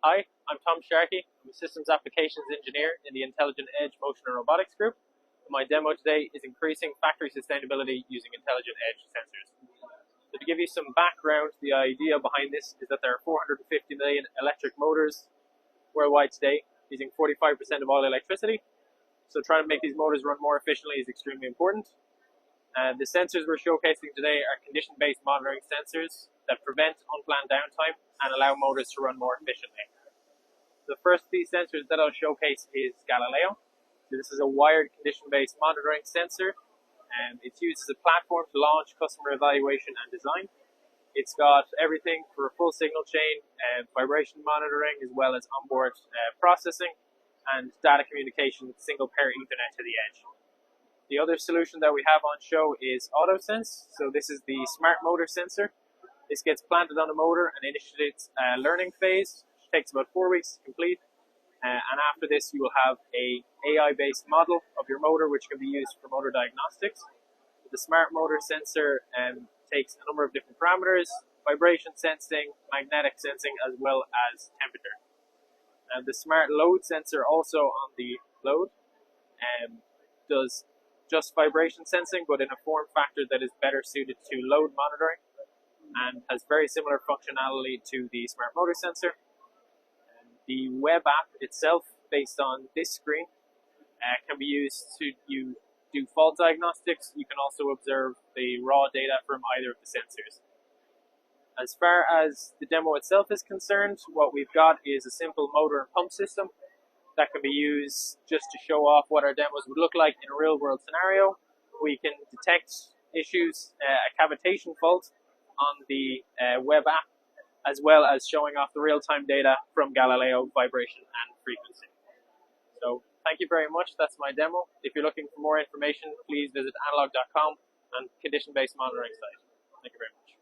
Hi, I'm Tom Sharkey. I'm a Systems Applications Engineer in the Intelligent Edge Motion and Robotics Group. My demo today is increasing factory sustainability using intelligent edge sensors. So to give you some background, the idea behind this is that there are 450 million electric motors worldwide today, using 45% of all electricity. So trying to make these motors run more efficiently is extremely important. The sensors we're showcasing today are condition-based monitoring sensors that prevent unplanned downtime and allow motors to run more efficiently. The first of these sensors that I'll showcase is Galileo. So this is a wired condition-based monitoring sensor, and it's used as a platform to launch customer evaluation and design. It's got everything for a full signal chain, vibration monitoring, as well as onboard processing and data communication with single pair Ethernet to the edge. The other solution that we have on show is AutoSense. So this is the smart motor sensor. This gets planted on a motor and initiates a learning phase, which takes about 4 weeks to complete. And after this, you will have a AI-based model of your motor, which can be used for motor diagnostics. The smart motor sensor takes a number of different parameters: vibration sensing, magnetic sensing, as well as temperature. The smart load sensor also on the load does just vibration sensing, but in a form factor that is better suited to load monitoring and has very similar functionality to the smart motor sensor. The web app itself, based on this screen, can be used to do fault diagnostics. You can also observe the raw data from either of the sensors. As far as the demo itself is concerned, what we've got is a simple motor and pump system that can be used just to show off what our demos would look like in a real-world scenario. We can detect issues, a cavitation fault on the web app, as well as showing off the real-time data from Galileo, vibration and frequency. So thank you very much. That's my demo. If you're looking for more information, please visit analog.com and condition-based monitoring site. Thank you very much.